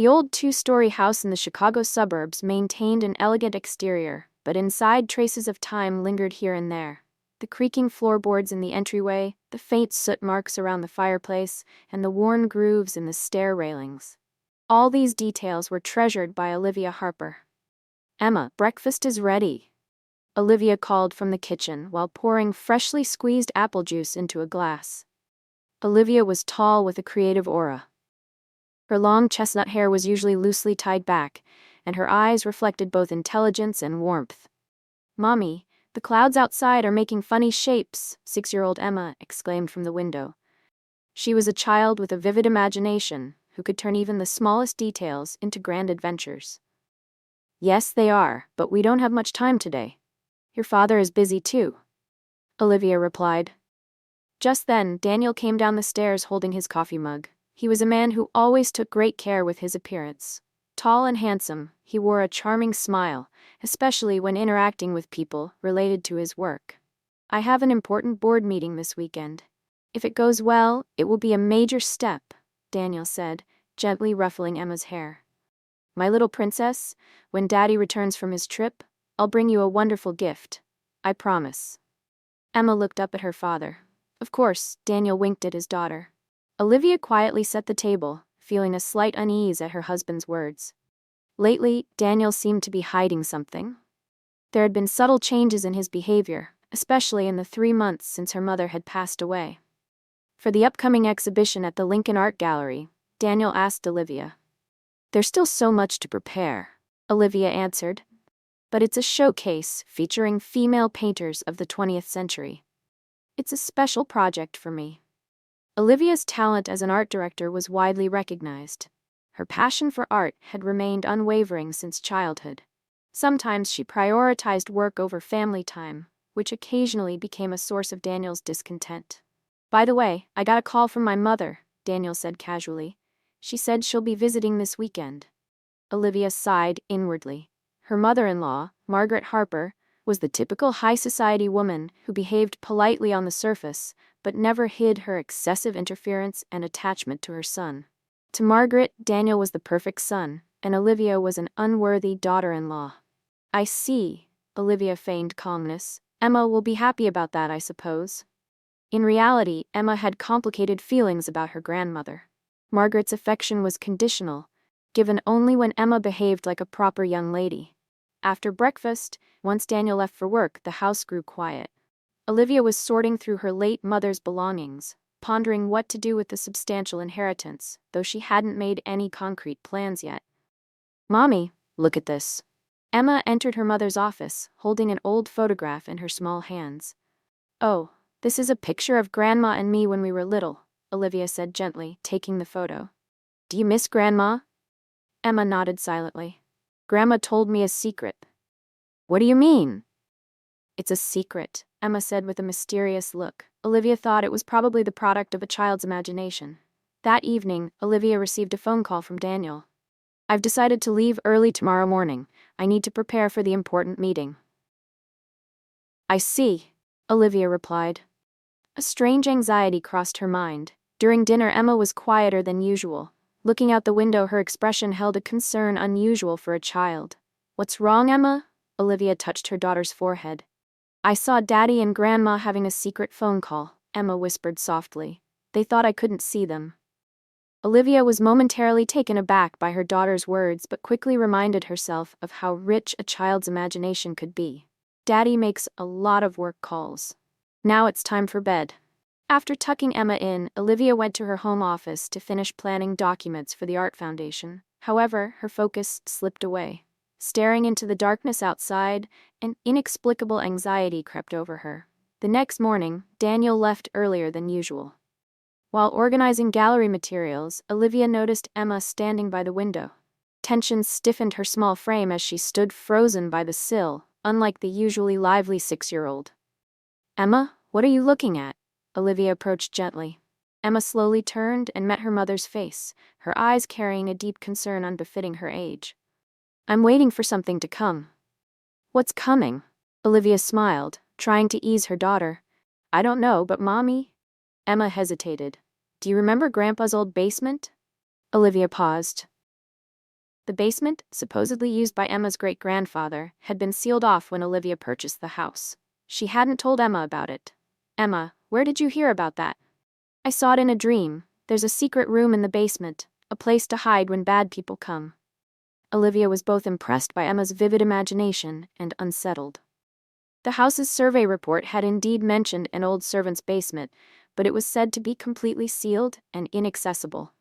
The old two-story house in the Chicago suburbs maintained an elegant exterior, but inside traces of time lingered here and there. The creaking floorboards in the entryway, the faint soot marks around the fireplace, and the worn grooves in the stair railings. All these details were treasured by Olivia Harper. "Emma, breakfast is ready," Olivia called from the kitchen while pouring freshly squeezed apple juice into a glass. Olivia was tall with a creative aura. Her long chestnut hair was usually loosely tied back, and her eyes reflected both intelligence and warmth. "Mommy, the clouds outside are making funny shapes," 6-year-old Emma exclaimed from the window. She was a child with a vivid imagination who could turn even the smallest details into grand adventures. "Yes, they are, but we don't have much time today. Your father is busy too," Olivia replied. Just then, Daniel came down the stairs holding his coffee mug. He was a man who always took great care with his appearance. Tall and handsome, he wore a charming smile, especially when interacting with people related to his work. "I have an important board meeting this weekend. If it goes well, it will be a major step," Daniel said, gently ruffling Emma's hair. "My little princess, when Daddy returns from his trip, I'll bring you a wonderful gift. I promise." Emma looked up at her father. Of course, Daniel winked at his daughter. Olivia quietly set the table, feeling a slight unease at her husband's words. Lately, Daniel seemed to be hiding something. There had been subtle changes in his behavior, especially in the 3 months since her mother had passed away. For the upcoming exhibition at the Lincoln Art Gallery, Daniel asked Olivia. "There's still so much to prepare," Olivia answered. "But it's a showcase featuring female painters of the 20th century. It's a special project for me." Olivia's talent as an art director was widely recognized. Her passion for art had remained unwavering since childhood. Sometimes she prioritized work over family time, which occasionally became a source of Daniel's discontent. "By the way, I got a call from my mother," Daniel said casually. "She said she'll be visiting this weekend." Olivia sighed inwardly. Her mother-in-law, Margaret Harper, was the typical high society woman who behaved politely on the surface, but never hid her excessive interference and attachment to her son. To Margaret, Daniel was the perfect son, and Olivia was an unworthy daughter-in-law. "I see," Olivia feigned calmness. "Emma will be happy about that, I suppose." In reality, Emma had complicated feelings about her grandmother. Margaret's affection was conditional, given only when Emma behaved like a proper young lady. After breakfast, once Daniel left for work, the house grew quiet. Olivia was sorting through her late mother's belongings, pondering what to do with the substantial inheritance, though she hadn't made any concrete plans yet. "Mommy, look at this." Emma entered her mother's office, holding an old photograph in her small hands. "Oh, this is a picture of Grandma and me when we were little," Olivia said gently, taking the photo. "Do you miss Grandma?" Emma nodded silently. "Grandma told me a secret." "What do you mean?" "It's a secret," Emma said with a mysterious look. Olivia thought it was probably the product of a child's imagination. That evening, Olivia received a phone call from Daniel. "I've decided to leave early tomorrow morning. I need to prepare for the important meeting." "I see," Olivia replied. A strange anxiety crossed her mind. During dinner, Emma was quieter than usual. Looking out the window, her expression held a concern unusual for a child. "What's wrong, Emma?" Olivia touched her daughter's forehead. "I saw Daddy and Grandma having a secret phone call," Emma whispered softly. "They thought I couldn't see them." Olivia was momentarily taken aback by her daughter's words, but quickly reminded herself of how rich a child's imagination could be. "Daddy makes a lot of work calls. Now it's time for bed." After tucking Emma in, Olivia went to her home office to finish planning documents for the Art Foundation. However, her focus slipped away. Staring into the darkness outside, an inexplicable anxiety crept over her. The next morning, Daniel left earlier than usual. While organizing gallery materials, Olivia noticed Emma standing by the window. Tension stiffened her small frame as she stood frozen by the sill, unlike the usually lively 6-year-old. "Emma, what are you looking at?" Olivia approached gently. Emma slowly turned and met her mother's face, her eyes carrying a deep concern unbefitting her age. "I'm waiting for something to come." "What's coming?" Olivia smiled, trying to ease her daughter. "I don't know, but Mommy—" Emma hesitated. "Do you remember Grandpa's old basement?" Olivia paused. The basement, supposedly used by Emma's great-grandfather, had been sealed off when Olivia purchased the house. She hadn't told Emma about it. "Emma, where did you hear about that?" "I saw it in a dream. There's a secret room in the basement, a place to hide when bad people come." Olivia was both impressed by Emma's vivid imagination and unsettled. The house's survey report had indeed mentioned an old servant's basement, but it was said to be completely sealed and inaccessible.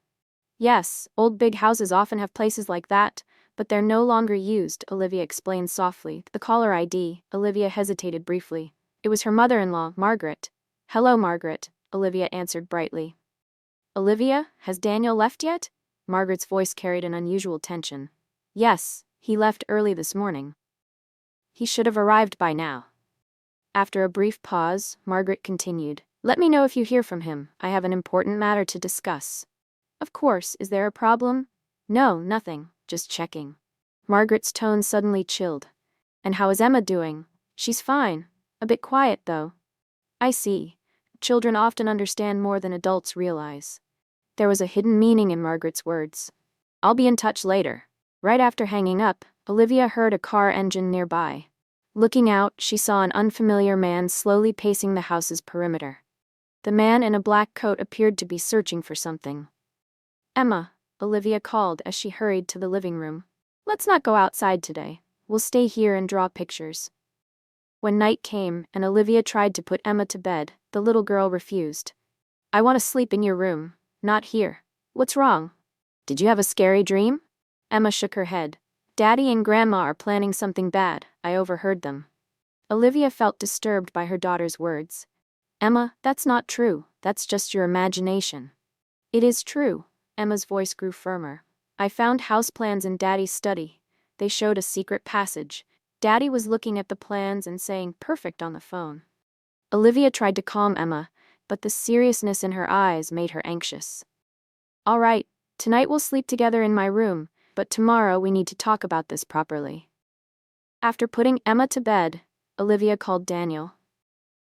"Yes, old big houses often have places like that, but they're no longer used," Olivia explained softly. The caller ID, Olivia hesitated briefly. It was her mother-in-law, Margaret. "Hello, Margaret," Olivia answered brightly. "Olivia, has Daniel left yet?" Margaret's voice carried an unusual tension. "Yes, he left early this morning. He should have arrived by now." After a brief pause, Margaret continued, "Let me know if you hear from him. I have an important matter to discuss." "Of course, is there a problem?" "No, nothing, just checking." Margaret's tone suddenly chilled. "And how is Emma doing?" "She's fine. A bit quiet, though." "I see. Children often understand more than adults realize." There was a hidden meaning in Margaret's words. "I'll be in touch later." Right after hanging up, Olivia heard a car engine nearby. Looking out, she saw an unfamiliar man slowly pacing the house's perimeter. The man in a black coat appeared to be searching for something. "Emma," Olivia called as she hurried to the living room. "Let's not go outside today. We'll stay here and draw pictures." When night came and Olivia tried to put Emma to bed, the little girl refused. "I want to sleep in your room, not here." "What's wrong? Did you have a scary dream?" Emma shook her head. "Daddy and Grandma are planning something bad. I overheard them." Olivia felt disturbed by her daughter's words. "Emma, that's not true. That's just your imagination." "It is true." Emma's voice grew firmer. "I found house plans in Daddy's study. They showed a secret passage. Daddy was looking at the plans and saying perfect on the phone." Olivia tried to calm Emma, but the seriousness in her eyes made her anxious. "All right, tonight we'll sleep together in my room, but tomorrow we need to talk about this properly." After putting Emma to bed, Olivia called Daniel.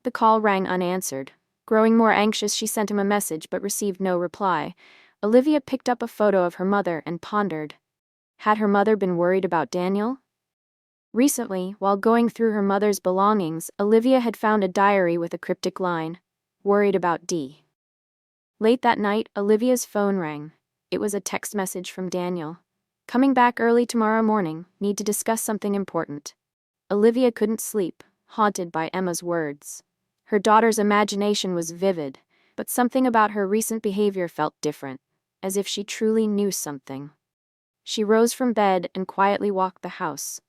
The call rang unanswered. Growing more anxious, she sent him a message but received no reply. Olivia picked up a photo of her mother and pondered. Had her mother been worried about Daniel? Recently, while going through her mother's belongings, Olivia had found a diary with a cryptic line, "Worried about D." Late that night, Olivia's phone rang. It was a text message from Daniel. "Coming back early tomorrow morning, need to discuss something important." Olivia couldn't sleep, haunted by Emma's words. Her daughter's imagination was vivid, but something about her recent behavior felt different, as if she truly knew something. She rose from bed and quietly walked the house.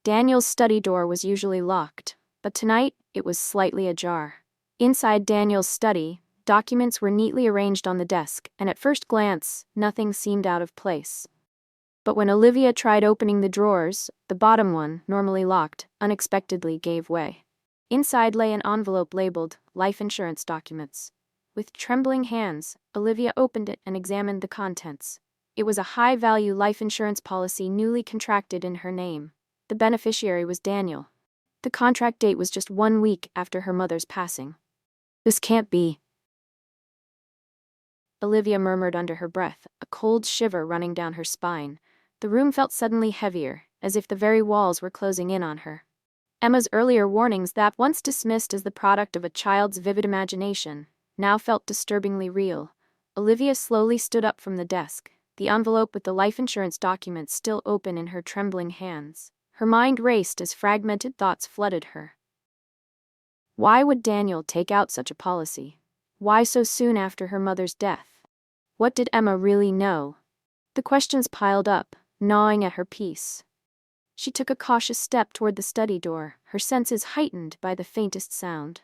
Daniel's study door was usually locked, but tonight it was slightly ajar. Inside Daniel's study, documents were neatly arranged on the desk, and at first glance, nothing seemed out of place. But when Olivia tried opening the drawers, the bottom one, normally locked, unexpectedly gave way. Inside lay an envelope labeled "Life Insurance Documents." With trembling hands, Olivia opened it and examined the contents. It was a high-value life insurance policy newly contracted in her name. The beneficiary was Daniel. The contract date was just 1 week after her mother's passing. "This can't be," Olivia murmured under her breath, a cold shiver running down her spine. The room felt suddenly heavier, as if the very walls were closing in on her. Emma's earlier warnings, that once dismissed as the product of a child's vivid imagination, now felt disturbingly real. Olivia slowly stood up from the desk, the envelope with the life insurance documents still open in her trembling hands. Her mind raced as fragmented thoughts flooded her. Why would Daniel take out such a policy? Why so soon after her mother's death? What did Emma really know? The questions piled up, gnawing at her peace. She took a cautious step toward the study door, her senses heightened by the faintest sound.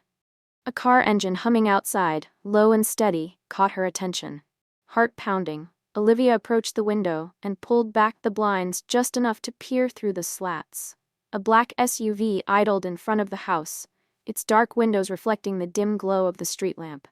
A car engine humming outside, low and steady, caught her attention. Heart pounding, Olivia approached the window and pulled back the blinds just enough to peer through the slats. A black SUV idled in front of the house, its dark windows reflecting the dim glow of the street lamp.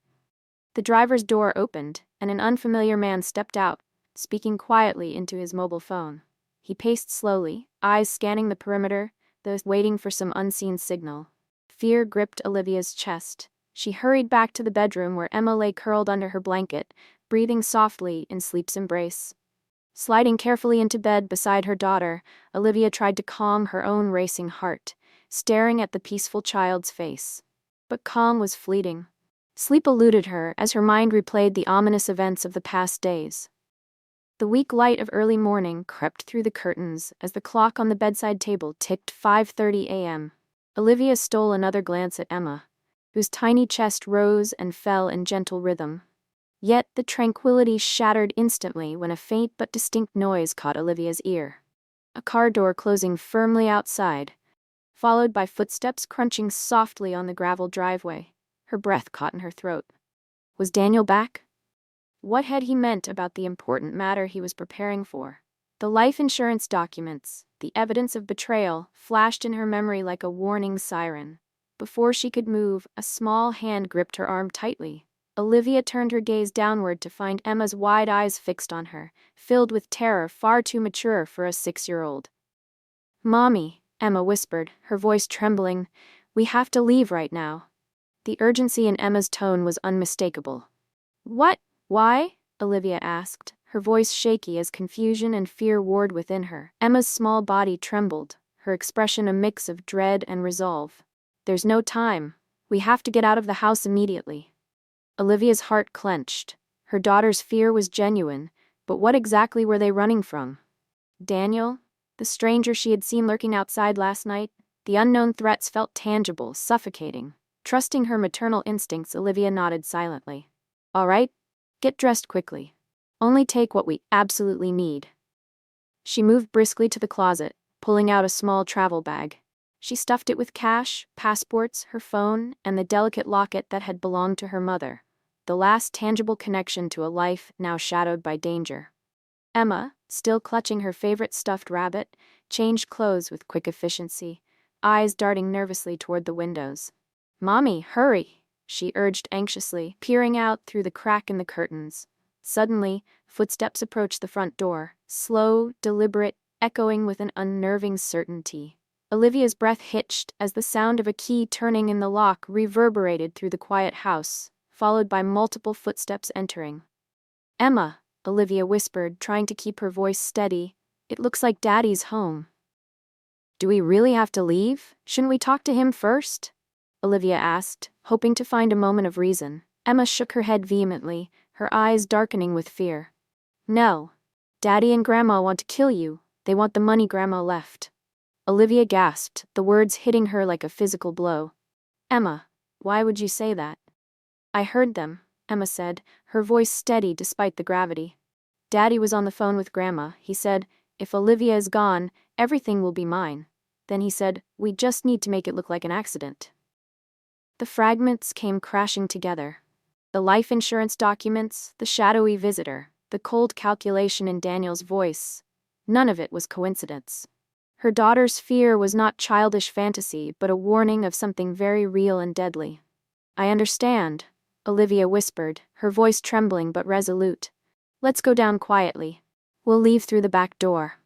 The driver's door opened, and an unfamiliar man stepped out, speaking quietly into his mobile phone. He paced slowly, eyes scanning the perimeter, though waiting for some unseen signal. Fear gripped Olivia's chest. She hurried back to the bedroom where Emma lay curled under her blanket, breathing softly in sleep's embrace. Sliding carefully into bed beside her daughter, Olivia tried to calm her own racing heart, staring at the peaceful child's face. But calm was fleeting. Sleep eluded her as her mind replayed the ominous events of the past days. The weak light of early morning crept through the curtains as the clock on the bedside table ticked 5:30 a.m. Olivia stole another glance at Emma, whose tiny chest rose and fell in gentle rhythm. Yet the tranquility shattered instantly when a faint but distinct noise caught Olivia's ear. A car door closing firmly outside, followed by footsteps crunching softly on the gravel driveway. Her breath caught in her throat. Was Daniel back? What had he meant about the important matter he was preparing for? The life insurance documents, the evidence of betrayal, flashed in her memory like a warning siren. Before she could move, a small hand gripped her arm tightly. Olivia turned her gaze downward to find Emma's wide eyes fixed on her, filled with terror far too mature for a 6-year-old. "Mommy," Emma whispered, her voice trembling, "we have to leave right now." The urgency in Emma's tone was unmistakable. "What? Why?" Olivia asked, her voice shaky as confusion and fear warred within her. Emma's small body trembled, her expression a mix of dread and resolve. "There's no time. We have to get out of the house immediately." Olivia's heart clenched. Her daughter's fear was genuine, but what exactly were they running from? Daniel? The stranger she had seen lurking outside last night? The unknown threats felt tangible, suffocating. Trusting her maternal instincts, Olivia nodded silently. "All right, get dressed quickly. Only take what we absolutely need." She moved briskly to the closet, pulling out a small travel bag. She stuffed it with cash, passports, her phone, and the delicate locket that had belonged to her mother, the last tangible connection to a life now shadowed by danger. Emma, still clutching her favorite stuffed rabbit, changed clothes with quick efficiency, eyes darting nervously toward the windows. "Mommy, hurry," she urged anxiously, peering out through the crack in the curtains. Suddenly, footsteps approached the front door, slow, deliberate, echoing with an unnerving certainty. Olivia's breath hitched as the sound of a key turning in the lock reverberated through the quiet house, followed by multiple footsteps entering. "Emma," Olivia whispered, trying to keep her voice steady, "it looks like Daddy's home." "Do we really have to leave? Shouldn't we talk to him first?" Olivia asked, hoping to find a moment of reason. Emma shook her head vehemently, her eyes darkening with fear. "No. Daddy and Grandma want to kill you. They want the money Grandma left." Olivia gasped, the words hitting her like a physical blow. "Emma, why would you say that?" "I heard them," Emma said, her voice steady despite the gravity. "Daddy was on the phone with Grandma. He said, if Olivia is gone, everything will be mine. Then he said, we just need to make it look like an accident." The fragments came crashing together. The life insurance documents, the shadowy visitor, the cold calculation in Daniel's voice. None of it was coincidence. Her daughter's fear was not childish fantasy, but a warning of something very real and deadly. "I understand," Olivia whispered, her voice trembling but resolute. "Let's go down quietly. We'll leave through the back door."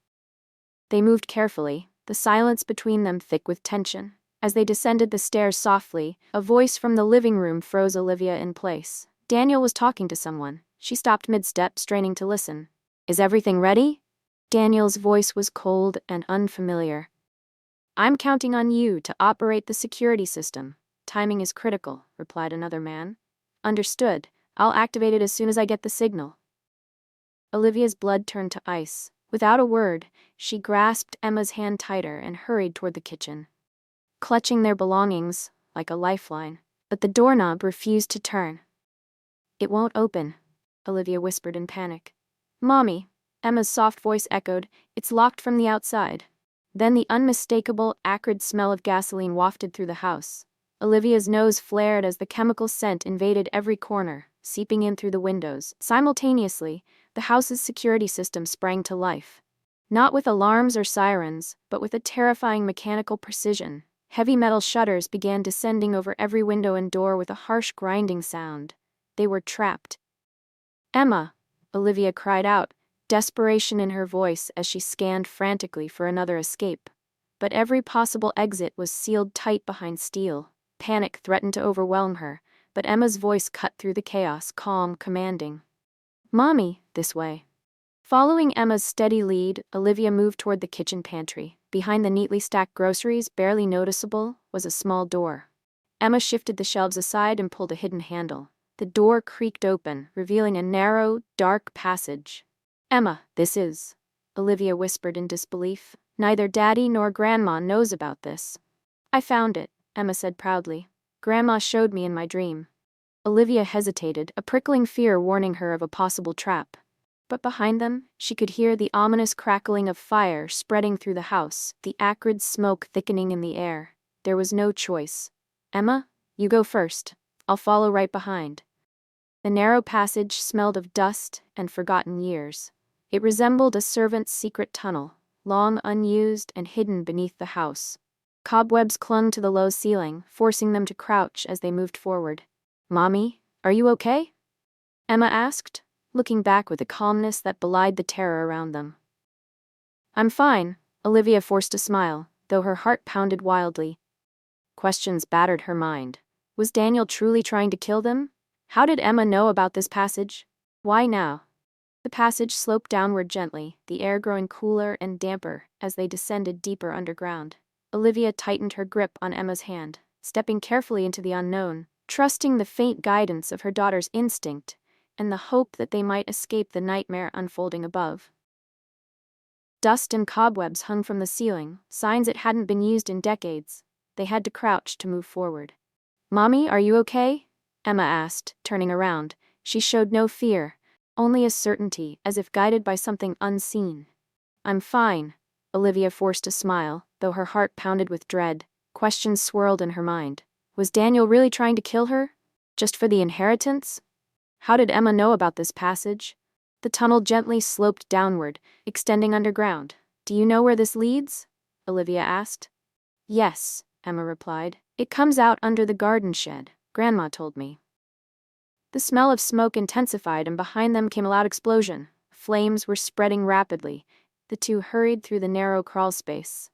They moved carefully, the silence between them thick with tension. As they descended the stairs softly, a voice from the living room froze Olivia in place. Daniel was talking to someone. She stopped mid-step, straining to listen. "Is everything ready?" Daniel's voice was cold and unfamiliar. "I'm counting on you to operate the security system. Timing is critical," replied another man. "Understood. I'll activate it as soon as I get the signal." Olivia's blood turned to ice. Without a word, she grasped Emma's hand tighter and hurried toward the kitchen, clutching their belongings like a lifeline. But the doorknob refused to turn. "It won't open," Olivia whispered in panic. "Mommy," Emma's soft voice echoed, "it's locked from the outside." Then the unmistakable, acrid smell of gasoline wafted through the house. Olivia's nose flared as the chemical scent invaded every corner, seeping in through the windows. Simultaneously, the house's security system sprang to life. Not with alarms or sirens, but with a terrifying mechanical precision. Heavy metal shutters began descending over every window and door with a harsh grinding sound. They were trapped. "Emma!" Olivia cried out, desperation in her voice as she scanned frantically for another escape. But every possible exit was sealed tight behind steel. Panic threatened to overwhelm her, but Emma's voice cut through the chaos, calm, commanding. "Mommy, this way." Following Emma's steady lead, Olivia moved toward the kitchen pantry. Behind the neatly stacked groceries, barely noticeable, was a small door. Emma shifted the shelves aside and pulled a hidden handle. The door creaked open, revealing a narrow, dark passage. "Emma, this is," Olivia whispered in disbelief. "Neither Daddy nor Grandma knows about this." "I found it," Emma said proudly. "Grandma showed me in my dream." Olivia hesitated, a prickling fear warning her of a possible trap. But behind them, she could hear the ominous crackling of fire spreading through the house, the acrid smoke thickening in the air. There was no choice. "Emma, you go first. I'll follow right behind." The narrow passage smelled of dust and forgotten years. It resembled a servant's secret tunnel, long unused and hidden beneath the house. Cobwebs clung to the low ceiling, forcing them to crouch as they moved forward. "Mommy, are you okay?" Emma asked, looking back with a calmness that belied the terror around them. "I'm fine," Olivia forced a smile, though her heart pounded wildly. Questions battered her mind. Was Daniel truly trying to kill them? How did Emma know about this passage? Why now? The passage sloped downward gently, the air growing cooler and damper as they descended deeper underground. Olivia tightened her grip on Emma's hand, stepping carefully into the unknown, trusting the faint guidance of her daughter's instinct and the hope that they might escape the nightmare unfolding above. Dust and cobwebs hung from the ceiling, signs it hadn't been used in decades. They had to crouch to move forward. "Mommy, are you okay?" Emma asked, turning around. She showed no fear, only a certainty, as if guided by something unseen. "I'm fine." Olivia forced a smile, though her heart pounded with dread. Questions swirled in her mind. Was Daniel really trying to kill her? Just for the inheritance? How did Emma know about this passage? The tunnel gently sloped downward, extending underground. "Do you know where this leads?" Olivia asked. "Yes," Emma replied. "It comes out under the garden shed, Grandma told me." The smell of smoke intensified, and behind them came a loud explosion. Flames were spreading rapidly. The two hurried through the narrow crawl space.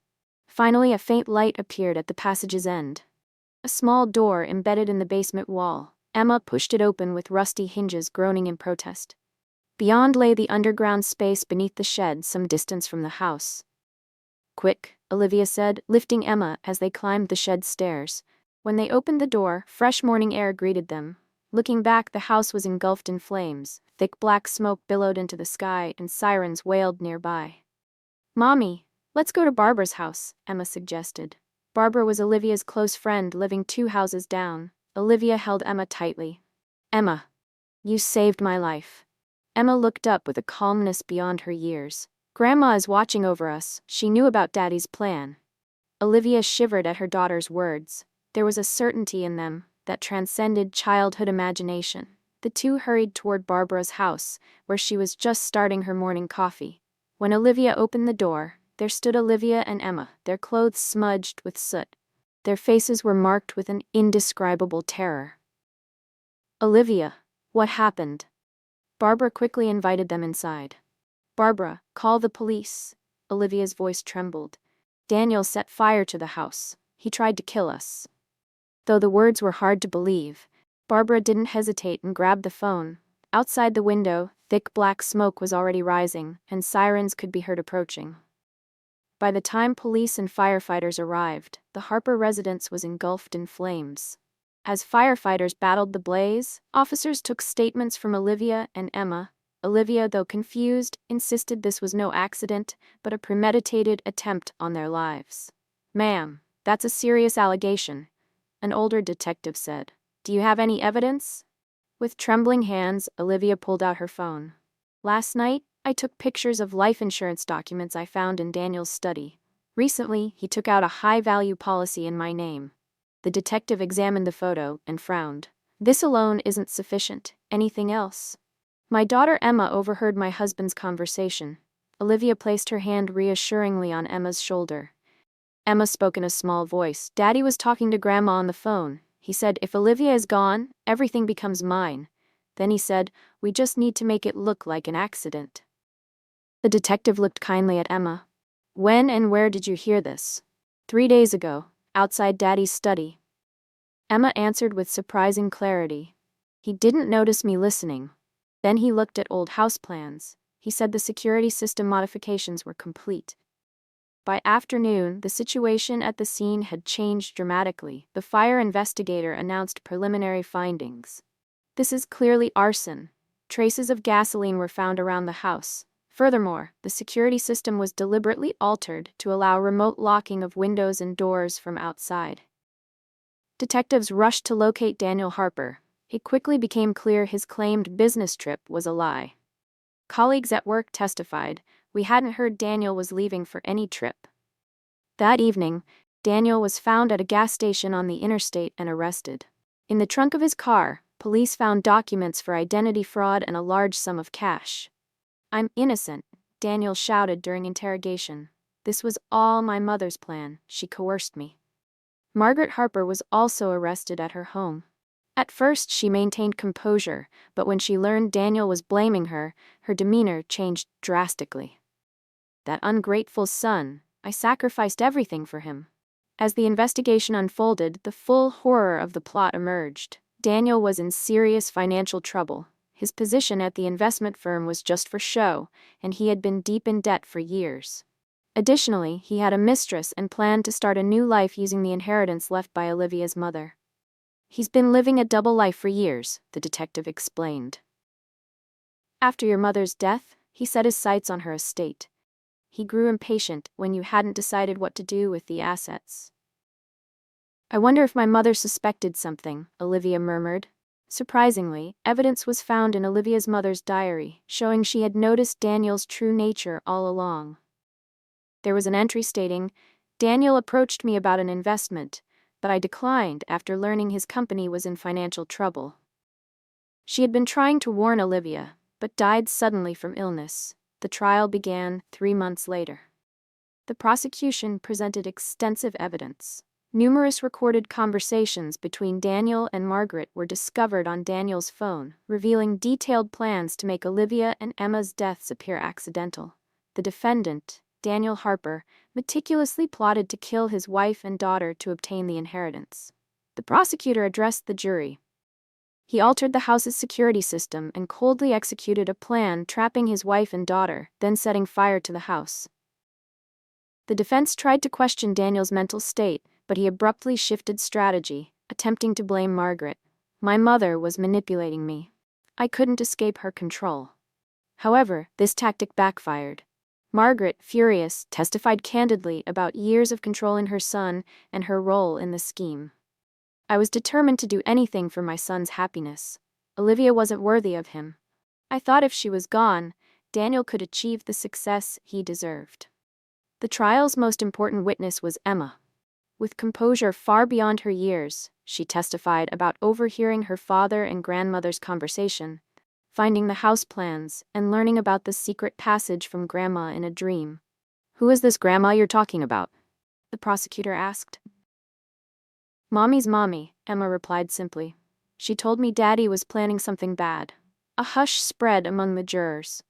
Finally, a faint light appeared at the passage's end. A small door embedded in the basement wall. Emma pushed it open with rusty hinges groaning in protest. Beyond lay the underground space beneath the shed, some distance from the house. "Quick," Olivia said, lifting Emma as they climbed the shed stairs. When they opened the door, fresh morning air greeted them. Looking back, the house was engulfed in flames. Thick black smoke billowed into the sky, and sirens wailed nearby. "Mommy, let's go to Barbara's house," Emma suggested. Barbara was Olivia's close friend, living 2 houses down. Olivia held Emma tightly. "Emma, you saved my life." Emma looked up with a calmness beyond her years. "Grandma is watching over us. She knew about Daddy's plan." Olivia shivered at her daughter's words. There was a certainty in them that transcended childhood imagination. The two hurried toward Barbara's house, where she was just starting her morning coffee. When Olivia opened the door, there stood Olivia and Emma, their clothes smudged with soot. Their faces were marked with an indescribable terror. "Olivia, what happened?" Barbara quickly invited them inside. "Barbara, call the police." Olivia's voice trembled. "Daniel set fire to the house. He tried to kill us." Though the words were hard to believe, Barbara didn't hesitate and grabbed the phone. Outside the window, thick black smoke was already rising, and sirens could be heard approaching. By the time police and firefighters arrived, the Harper residence was engulfed in flames. As firefighters battled the blaze, officers took statements from Olivia and Emma. Olivia, though confused, insisted this was no accident, but a premeditated attempt on their lives. "Ma'am, that's a serious allegation," an older detective said. "Do you have any evidence?" With trembling hands, Olivia pulled out her phone. "Last night, I took pictures of life insurance documents I found in Daniel's study. Recently, he took out a high-value policy in my name." The detective examined the photo and frowned. "This alone isn't sufficient. Anything else?" "My daughter Emma overheard my husband's conversation." Olivia placed her hand reassuringly on Emma's shoulder. Emma spoke in a small voice. "Daddy was talking to Grandma on the phone. He said, if Olivia is gone, everything becomes mine. Then he said, we just need to make it look like an accident." The detective looked kindly at Emma. "When and where did you hear this?" 3 days ago, outside Daddy's study." Emma answered with surprising clarity. "He didn't notice me listening." Then he looked at old house plans. He said the security system modifications were complete. By afternoon, the situation at the scene had changed dramatically. The fire investigator announced preliminary findings. This is clearly arson. Traces of gasoline were found around the house. Furthermore, the security system was deliberately altered to allow remote locking of windows and doors from outside. Detectives rushed to locate Daniel Harper. It quickly became clear his claimed business trip was a lie. Colleagues at work testified, "We hadn't heard Daniel was leaving for any trip." That evening, Daniel was found at a gas station on the interstate and arrested. In the trunk of his car, police found documents for identity fraud and a large sum of cash. "I'm innocent," Daniel shouted during interrogation. "This was all my mother's plan. She coerced me." Margaret Harper was also arrested at her home. At first, she maintained composure, but when she learned Daniel was blaming her, her demeanor changed drastically. "That ungrateful son, I sacrificed everything for him." As the investigation unfolded, the full horror of the plot emerged. Daniel was in serious financial trouble. His position at the investment firm was just for show, and he had been deep in debt for years. Additionally, he had a mistress and planned to start a new life using the inheritance left by Olivia's mother. "He's been living a double life for years," the detective explained. "After your mother's death, he set his sights on her estate. He grew impatient when you hadn't decided what to do with the assets." "I wonder if my mother suspected something," Olivia murmured. Surprisingly, evidence was found in Olivia's mother's diary, showing she had noticed Daniel's true nature all along. There was an entry stating, "Daniel approached me about an investment, but I declined after learning his company was in financial trouble." She had been trying to warn Olivia, but died suddenly from illness. The trial began 3 months later. The prosecution presented extensive evidence. Numerous recorded conversations between Daniel and Margaret were discovered on Daniel's phone, revealing detailed plans to make Olivia and Emma's deaths appear accidental. The defendant, Daniel Harper, meticulously plotted to kill his wife and daughter to obtain the inheritance. The prosecutor addressed the jury. He altered the house's security system and coldly executed a plan trapping his wife and daughter, then setting fire to the house. The defense tried to question Daniel's mental state, but he abruptly shifted strategy, attempting to blame Margaret. "My mother was manipulating me. I couldn't escape her control." However, this tactic backfired. Margaret, furious, testified candidly about years of controlling her son and her role in the scheme. "I was determined to do anything for my son's happiness. Olivia wasn't worthy of him. I thought if she was gone, Daniel could achieve the success he deserved." The trial's most important witness was Emma. With composure far beyond her years, she testified about overhearing her father and grandmother's conversation, finding the house plans, and learning about the secret passage from Grandma in a dream. "Who is this Grandma you're talking about?" the prosecutor asked. "Mommy's mommy," Emma replied simply. "She told me Daddy was planning something bad." A hush spread among the jurors.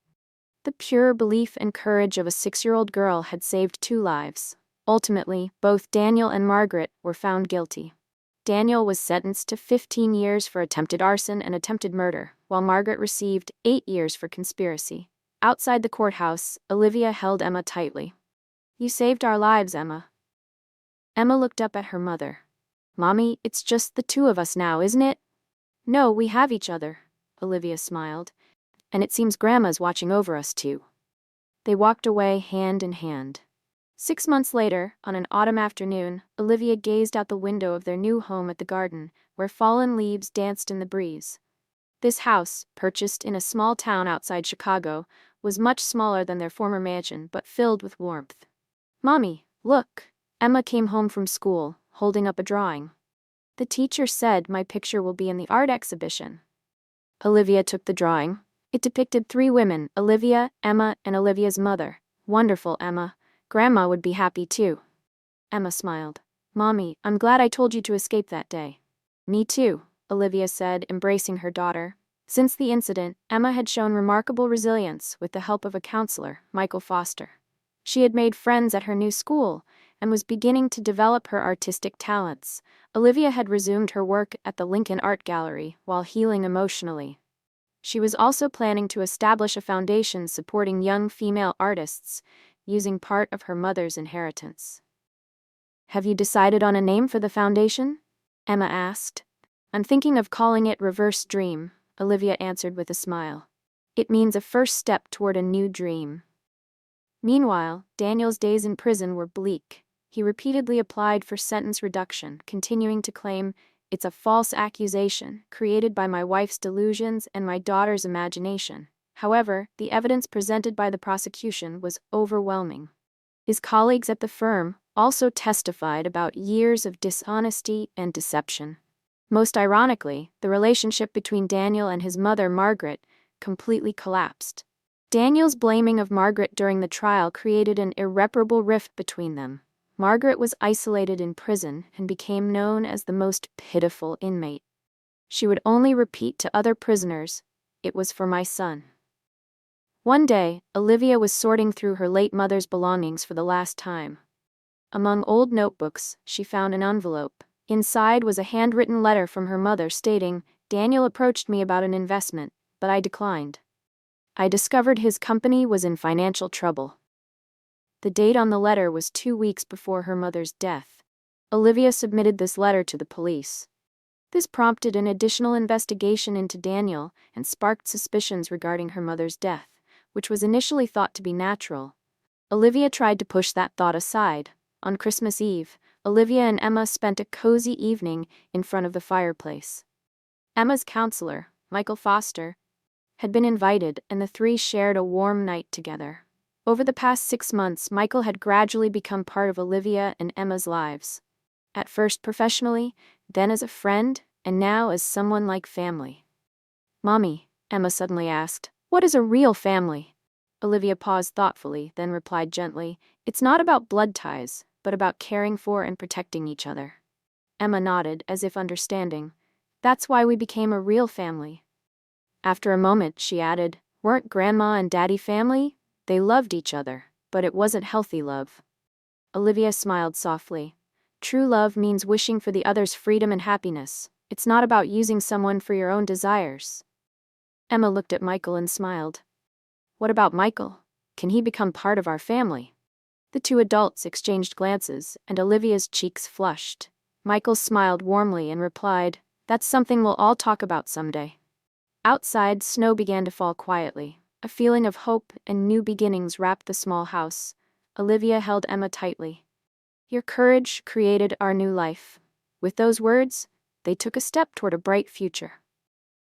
The pure belief and courage of a 6-year-old girl had saved 2 lives. Ultimately, both Daniel and Margaret were found guilty. Daniel was sentenced to 15 years for attempted arson and attempted murder, while Margaret received 8 years for conspiracy. Outside the courthouse, Olivia held Emma tightly. "You saved our lives, Emma." Emma looked up at her mother. "Mommy, it's just the 2 of us now, isn't it?" "No, we have each other," Olivia smiled. "And it seems Grandma's watching over us too." They walked away hand in hand. 6 months later, on an autumn afternoon, Olivia gazed out the window of their new home at the garden, where fallen leaves danced in the breeze. This house, purchased in a small town outside Chicago, was much smaller than their former mansion but filled with warmth. "Mommy, look!" Emma came home from school, holding up a drawing. "The teacher said my picture will be in the art exhibition." Olivia took the drawing. It depicted 3 women, Olivia, Emma, and Olivia's mother. "Wonderful, Emma. Grandma would be happy too." Emma smiled. "Mommy, I'm glad I told you to escape that day." "Me too," Olivia said, embracing her daughter. Since the incident, Emma had shown remarkable resilience with the help of a counselor, Michael Foster. She had made friends at her new school and was beginning to develop her artistic talents. Olivia had resumed her work at the Lincoln Art Gallery while healing emotionally. She was also planning to establish a foundation supporting young female artists, using part of her mother's inheritance. "Have you decided on a name for the foundation?" Emma asked. "I'm thinking of calling it Reverse Dream," Olivia answered with a smile. "It means a first step toward a new dream." Meanwhile, Daniel's days in prison were bleak. He repeatedly applied for sentence reduction, continuing to claim, "It's a false accusation, created by my wife's delusions and my daughter's imagination." However, the evidence presented by the prosecution was overwhelming. His colleagues at the firm also testified about years of dishonesty and deception. Most ironically, the relationship between Daniel and his mother, Margaret, completely collapsed. Daniel's blaming of Margaret during the trial created an irreparable rift between them. Margaret was isolated in prison and became known as the most pitiful inmate. She would only repeat to other prisoners, "It was for my son." One day, Olivia was sorting through her late mother's belongings for the last time. Among old notebooks, she found an envelope. Inside was a handwritten letter from her mother stating, "Daniel approached me about an investment, but I declined. I discovered his company was in financial trouble." The date on the letter was 2 weeks before her mother's death. Olivia submitted this letter to the police. This prompted an additional investigation into Daniel and sparked suspicions regarding her mother's death, which was initially thought to be natural. Olivia tried to push that thought aside. On Christmas Eve, Olivia and Emma spent a cozy evening in front of the fireplace. Emma's counselor, Michael Foster, had been invited, and the three shared a warm night together. Over the past 6 months, Michael had gradually become part of Olivia and Emma's lives. At first professionally, then as a friend, and now as someone like family. "Mommy," Emma suddenly asked, "what is a real family?" Olivia paused thoughtfully, then replied gently, "It's not about blood ties, but about caring for and protecting each other." Emma nodded, as if understanding. "That's why we became a real family." After a moment, she added, "Weren't Grandma and Daddy family? They loved each other, but it wasn't healthy love." Olivia smiled softly. "True love means wishing for the other's freedom and happiness. It's not about using someone for your own desires." Emma looked at Michael and smiled. "What about Michael? Can he become part of our family?" The two adults exchanged glances, and Olivia's cheeks flushed. Michael smiled warmly and replied, "That's something we'll all talk about someday." Outside, snow began to fall quietly. A feeling of hope and new beginnings wrapped the small house. Olivia held Emma tightly. "Your courage created our new life." With those words, they took a step toward a bright future.